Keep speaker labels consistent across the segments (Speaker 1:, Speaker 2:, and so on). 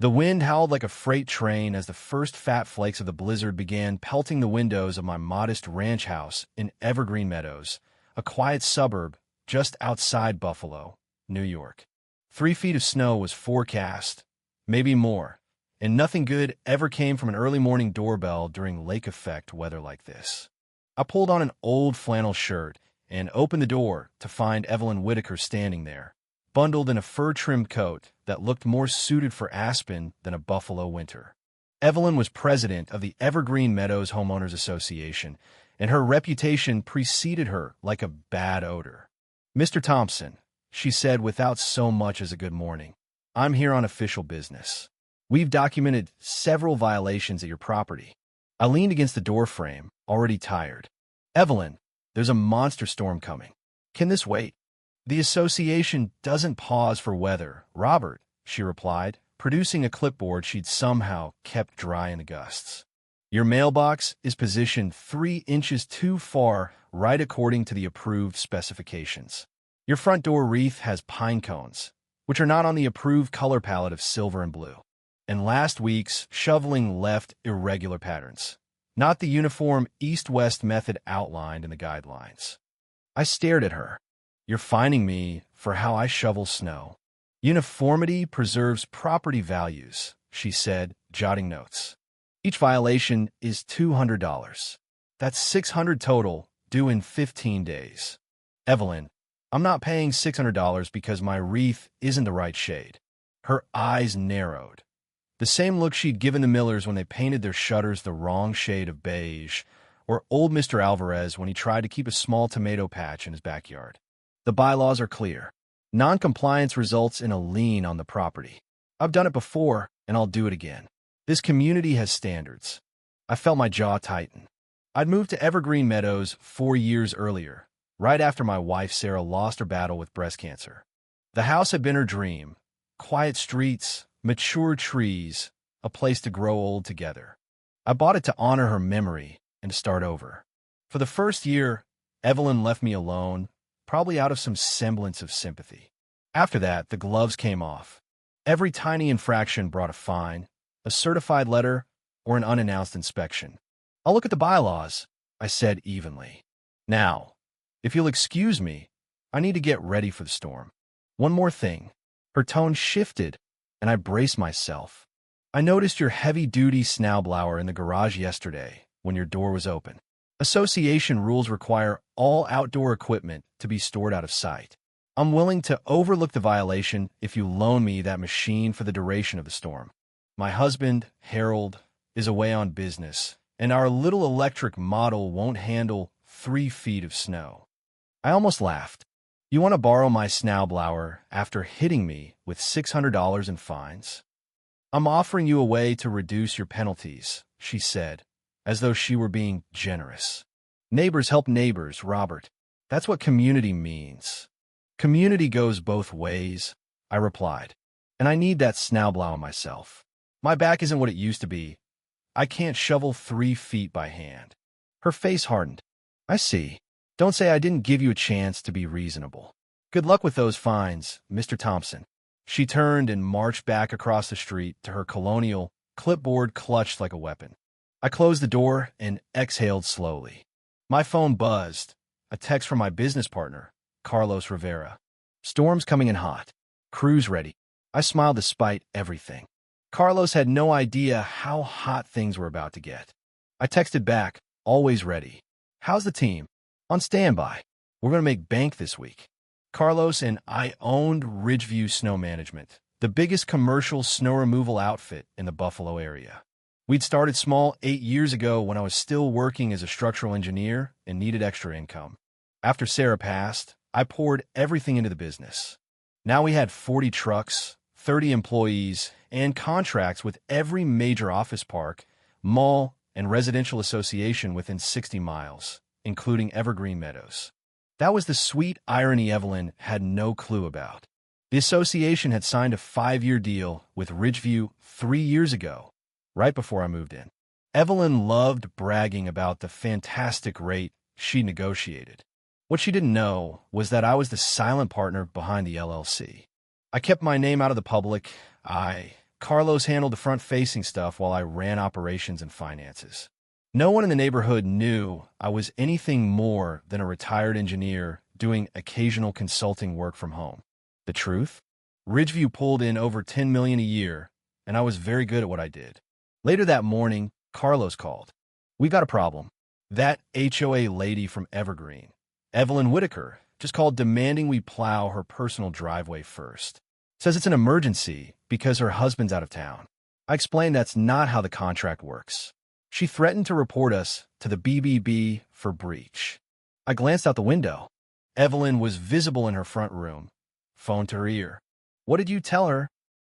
Speaker 1: The wind howled like a freight train as the first fat flakes of the blizzard began pelting the windows of my modest ranch house in Evergreen Meadows, a quiet suburb just outside Buffalo, New York. 3 feet of snow was forecast, maybe more, and nothing good ever came from an early morning doorbell during lake effect weather like this. I pulled on an old flannel shirt and opened the door to find Evelyn Whitaker standing there, bundled in a fur-trimmed coat that looked more suited for Aspen than a Buffalo winter. Evelyn was president of the Evergreen Meadows Homeowners Association, and her reputation preceded her like a bad odor. "Mr. Thompson," she said without so much as a good morning, "I'm here on official business. We've documented several violations at your property." I leaned against the doorframe, already tired. "Evelyn, there's a monster storm coming. Can this wait?" "The association doesn't pause for weather, Robert," she replied, producing a clipboard she'd somehow kept dry in the gusts. "Your mailbox is positioned 3 inches too far, right according to the approved specifications. Your front door wreath has pine cones, which are not on the approved color palette of silver and blue. And last week's shoveling left irregular patterns, not the uniform east-west method outlined in the guidelines." I stared at her. "You're fining me for how I shovel snow." "Uniformity preserves property values," she said, jotting notes. "Each violation is $200. That's $600 total, due in 15 days. Evelyn, I'm not paying $600 because my wreath isn't the right shade." Her eyes narrowed. The same look she'd given the Millers when they painted their shutters the wrong shade of beige, or old Mr. Alvarez when he tried to keep a small tomato patch in his backyard. "The bylaws are clear. Non-compliance results in a lien on the property. I've done it before, and I'll do it again. This community has standards." I felt my jaw tighten. I'd moved to Evergreen Meadows 4 years earlier, right after my wife Sarah lost her battle with breast cancer. The house had been her dream. Quiet streets, mature trees, a place to grow old together. I bought it to honor her memory and to start over. For the first year, Evelyn left me alone, probably out of some semblance of sympathy. After that, the gloves came off. Every tiny infraction brought a fine, a certified letter, or an unannounced inspection. "I'll look at the bylaws," I said evenly. "Now, if you'll excuse me, I need to get ready for the storm. One more thing." Her tone shifted, and I braced myself. "I noticed your heavy-duty Snowblower in the garage yesterday when your door was open. Association rules require all outdoor equipment to be stored out of sight. I'm willing to overlook the violation if you loan me that machine for the duration of the storm. My husband, Harold, is away on business, and our little electric model won't handle 3 feet of snow." I almost laughed. "You want to borrow my Snowblower after hitting me with $600 in fines?" "I'm offering you a way to reduce your penalties," she said, as though she were being generous. "Neighbors help neighbors, Robert. That's what community means." "Community goes both ways," I replied, "and I need that Snowblower myself. My back isn't what it used to be. I can't shovel 3 feet by hand." Her face hardened. "I see. Don't say I didn't give you a chance to be reasonable. Good luck with those fines, Mr. Thompson." She turned and marched back across the street to her colonial, clipboard clutched like a weapon. I closed the door and exhaled slowly. My phone buzzed, a text from my business partner, Carlos Rivera. "Storm's coming in hot. Crew's ready." I smiled despite everything. Carlos had no idea how hot things were about to get. I texted back, "Always ready. How's the team?" "On standby. We're going to make bank this week." Carlos and I owned Ridgeview Snow Management, the biggest commercial snow removal outfit in the Buffalo area. We'd started small 8 years ago when I was still working as a structural engineer and needed extra income. After Sarah passed, I poured everything into the business. Now we had 40 trucks, 30 employees, and contracts with every major office park, mall, and residential association within 60 miles, including Evergreen Meadows. That was the sweet irony Evelyn had no clue about. The association had signed a 5-year deal with Ridgeview 3 years ago, right before I moved in. Evelyn loved bragging about the fantastic rate she negotiated. What she didn't know was that I was the silent partner behind the LLC. I kept my name out of the public eye, Carlos handled the front-facing stuff while I ran operations and finances. No one in the neighborhood knew I was anything more than a retired engineer doing occasional consulting work from home. The truth? Ridgeview pulled in over $10 million a year, and I was very good at what I did. Later that morning, Carlos called. "We got a problem. That HOA lady from Evergreen, Evelyn Whitaker, just called demanding we plow her personal driveway first. Says it's an emergency because her husband's out of town." I explained that's not how the contract works. She threatened to report us to the BBB for breach. I glanced out the window. Evelyn was visible in her front room, phone to her ear. "What did you tell her?"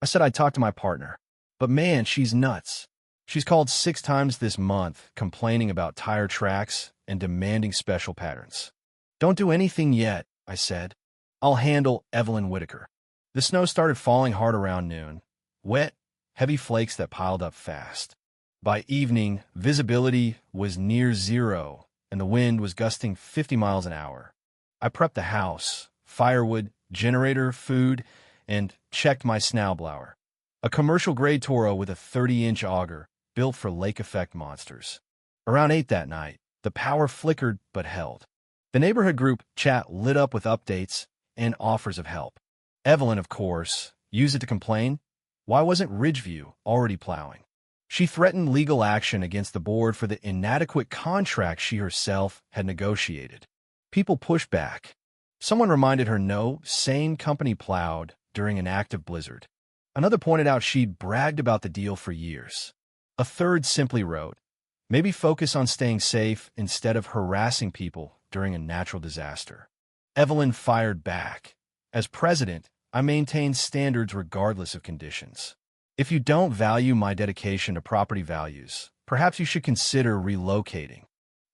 Speaker 1: I said I'd talk to my partner. "But man, she's nuts. She's called 6 times this month, complaining about tire tracks and demanding special patterns." "Don't do anything yet," I said. "I'll handle Evelyn Whitaker." The snow started falling hard around noon. Wet, heavy flakes that piled up fast. By evening, visibility was near zero, and the wind was gusting 50 miles an hour. I prepped the house, firewood, generator, food, and checked my Snowblower, a commercial-grade Toro with a 30-inch auger built for lake-effect monsters. Around 8 that night, the power flickered but held. The neighborhood group chat lit up with updates and offers of help. Evelyn, of course, used it to complain. Why wasn't Ridgeview already plowing? She threatened legal action against the board for the inadequate contract she herself had negotiated. People pushed back. Someone reminded her no sane company plowed during an active blizzard. Another pointed out she'd bragged about the deal for years. A third simply wrote, "Maybe focus on staying safe instead of harassing people during a natural disaster." Evelyn fired back. "As president, I maintain standards regardless of conditions. If you don't value my dedication to property values, perhaps you should consider relocating."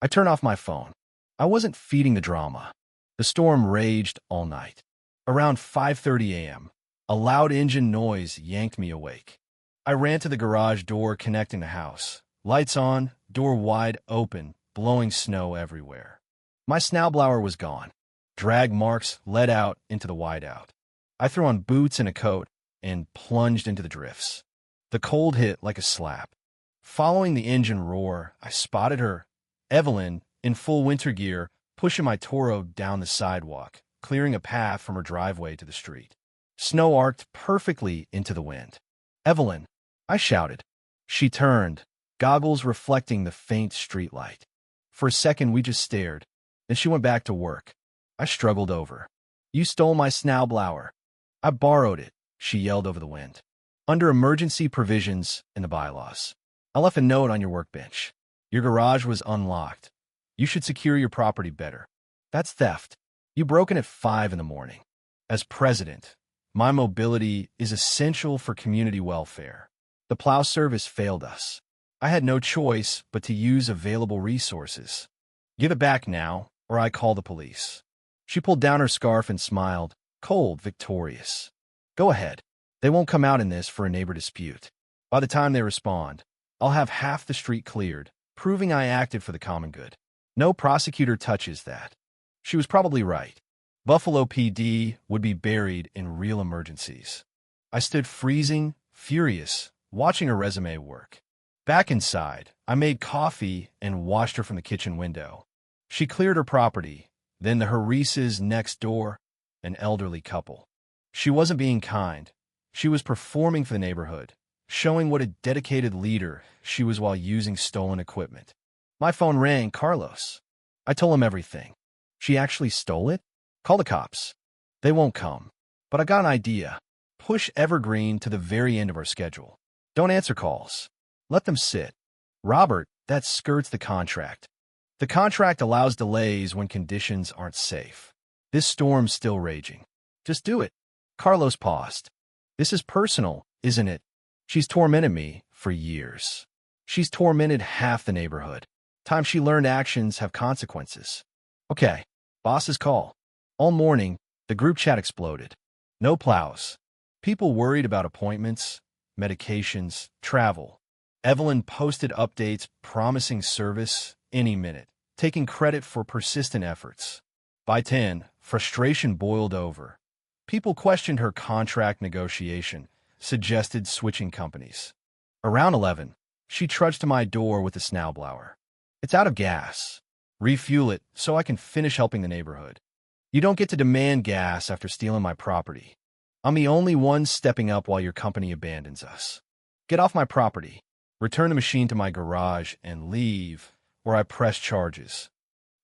Speaker 1: I turned off my phone. I wasn't feeding the drama. The storm raged all night. Around 5:30 a.m., a loud engine noise yanked me awake. I ran to the garage door connecting the house. Lights on, door wide open, blowing snow everywhere. My Snowblower was gone. Drag marks led out into the whiteout. I threw on boots and a coat and plunged into the drifts. The cold hit like a slap. Following the engine roar, I spotted her, Evelyn, in full winter gear, pushing my Toro down the sidewalk, clearing a path from her driveway to the street. Snow arced perfectly into the wind. "Evelyn," I shouted. She turned, goggles reflecting the faint streetlight. For a second, we just stared. Then she went back to work. I struggled over. "You stole my Snowblower." "I borrowed it," she yelled over the wind. "Under emergency provisions in the bylaws. I left a note on your workbench. Your garage was unlocked. You should secure your property better. That's theft. You broke in at 5 in the morning. As president, my mobility is essential for community welfare. The Plow service failed us. I had no choice but to use available resources. Give it back now, or I call the police." She pulled down her scarf and smiled, cold, victorious. "Go ahead. They won't come out in this for a neighbor dispute. By the time they respond, I'll have half the street cleared, proving I acted for the common good. No prosecutor touches that." She was probably right. Buffalo PD would be buried in real emergencies. I stood freezing, furious, watching her resume work. Back inside, I made coffee and watched her from the kitchen window. She cleared her property, then the Harises next door, an elderly couple. She wasn't being kind. She was performing for the neighborhood, showing what a dedicated leader she was while using stolen equipment. My phone rang. "Carlos." I told him everything. "She actually stole it? Call the cops." "They won't come. But I got an idea. Push Evergreen to the very end of our schedule. Don't answer calls. Let them sit." "Robert, that skirts the contract. The contract allows delays when conditions aren't safe. This storm's still raging. Just do it." Carlos paused. "This is personal, isn't it? She's tormented me for years. She's tormented half the neighborhood. Time she learned actions have consequences." "Okay, boss's call." All morning, the group chat exploded. No plows. People worried about appointments, medications, travel. Evelyn posted updates promising service any minute, taking credit for persistent efforts. By 10, frustration boiled over. People questioned her contract negotiation, suggested switching companies. Around 11, she trudged to my door with the Snowblower. It's out of gas. Refuel it so I can finish helping the neighborhood. You don't get to demand gas after stealing my property. I'm the only one stepping up while your company abandons us. Get off my property, return the machine to my garage, and leave, or I press charges.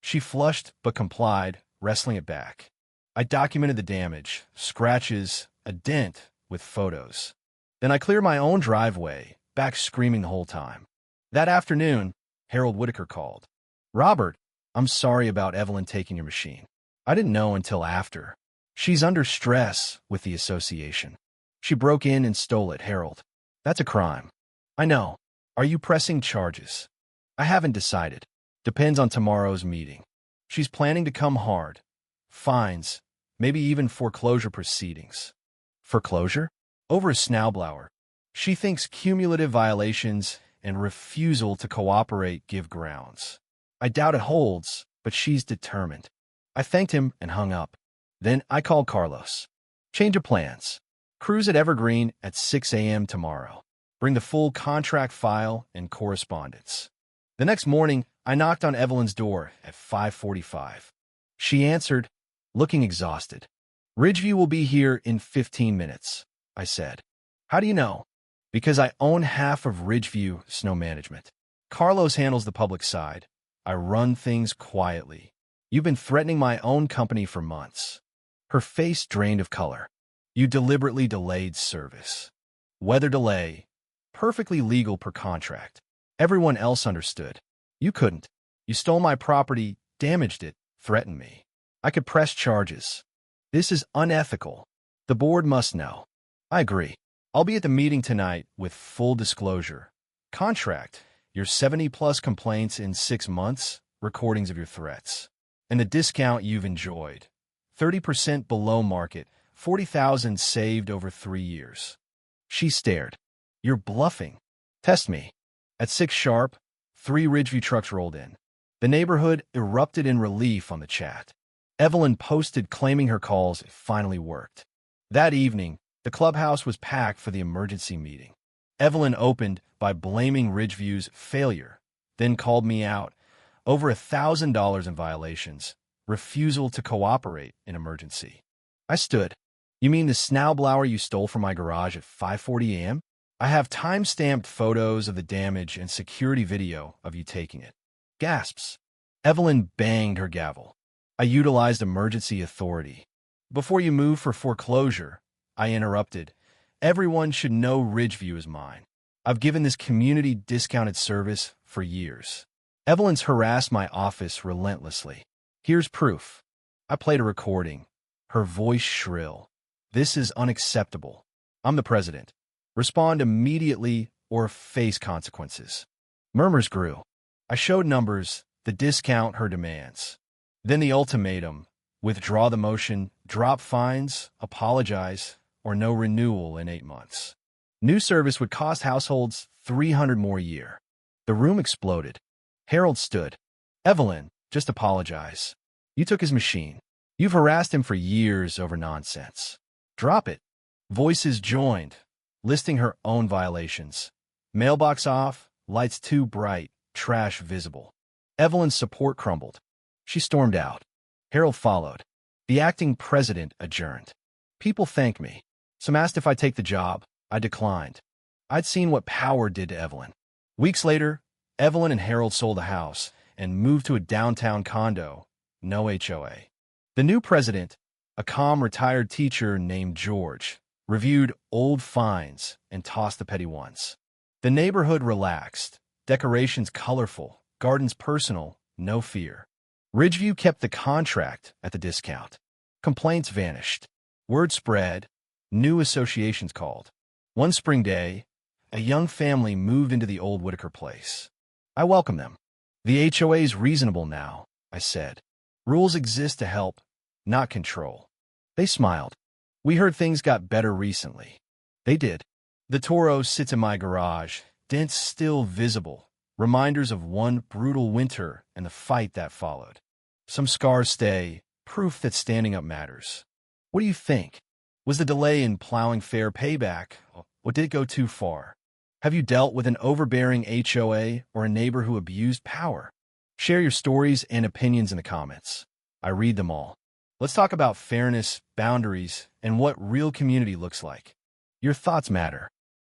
Speaker 1: She flushed but complied, wrestling it back. I documented the damage, scratches, a dent, with photos. Then I cleared my own driveway, back screaming the whole time. That afternoon, Harold Whitaker called. "Robert, I'm sorry about Evelyn taking your machine. I didn't know until after. She's under stress with the association. She broke in and stole it, Harold. That's a crime." "I know. Are you pressing charges?" "I haven't decided. Depends on tomorrow's meeting. She's planning to come hard. Fines, maybe even foreclosure proceedings." "Foreclosure?" "Over a Snowblower. She thinks cumulative violations and refusal to cooperate give grounds. I doubt it holds, but she's determined." I thanked him and hung up. Then I called Carlos. "Change of plans. Cruise at Evergreen at 6 a.m. tomorrow. Bring the full contract file and correspondence." The next morning, I knocked on Evelyn's door at 5:45. She answered, looking exhausted. "Ridgeview will be here in 15 minutes, I said. "How do you know?" "Because I own half of Ridgeview Snow Management. Carlos handles the public side. I run things quietly. You've been threatening my own company for months." Her face drained of color. "You deliberately delayed service." "Weather delay. Perfectly legal per contract. Everyone else understood. You couldn't. You stole my property, damaged it, threatened me. I could press charges. This is unethical. The board must know." "I agree. I'll be at the meeting tonight with full disclosure. Contract, your 70-plus complaints in 6 months, recordings of your threats. And the discount you've enjoyed. 30% below market, $40,000 saved over 3 years." She stared. "You're bluffing." "Test me." At 6 sharp, 3 Ridgeview trucks rolled in. The neighborhood erupted in relief on the chat. Evelyn posted claiming her calls finally worked. That evening, the clubhouse was packed for the emergency meeting. Evelyn opened by blaming Ridgeview's failure, then called me out. Over $1,000 in violations, refusal to cooperate in emergency. I stood. "You mean the Snowblower you stole from my garage at 5:40 a.m.? I have time-stamped photos of the damage and security video of you taking it." Gasps. Evelyn banged her gavel. "I utilized emergency authority. Before you move for foreclosure," I interrupted, "everyone should know Ridgeview is mine. I've given this community discounted service for years." Evelyn's harassed my office relentlessly. "Here's proof." I played a recording, her voice shrill. "This is unacceptable. I'm the president. Respond immediately or face consequences." Murmurs grew. I showed numbers, the discount her demands. Then the ultimatum: withdraw the motion, drop fines, apologize, or no renewal in 8 months. New service would cost households $300 more a year. The room exploded. Harold stood. "Evelyn, just apologize. You took his machine. You've harassed him for years over nonsense. Drop it." Voices joined, listing her own violations. Mailbox off, lights too bright, trash visible. Evelyn's support crumbled. She stormed out. Harold followed. The acting president adjourned. People thanked me. Some asked if I'd take the job. I declined. I'd seen what power did to Evelyn. Weeks later, Evelyn and Harold sold the house and moved to a downtown condo, no HOA. The new president, a calm retired teacher named George, reviewed old fines and tossed the petty ones. The neighborhood relaxed, decorations colorful, gardens personal, no fear. Ridgeview kept the contract at the discount. Complaints vanished. Word spread. New associations called. One spring day, a young family moved into the old Whitaker place. I welcomed them. "The HOA's reasonable now," I said. "Rules exist to help, not control." They smiled. "We heard things got better recently." They did. The Toro sits in my garage, dents still visible, reminders of one brutal winter and the fight that followed. Some scars stay, proof that standing up matters. What do you think? Was the delay in plowing fair payback, or did it go too far? Have you dealt with an overbearing HOA or a neighbor who abused power? Share your stories and opinions in the comments. I read them all. Let's talk about fairness, boundaries, and what real community looks like. Your thoughts matter.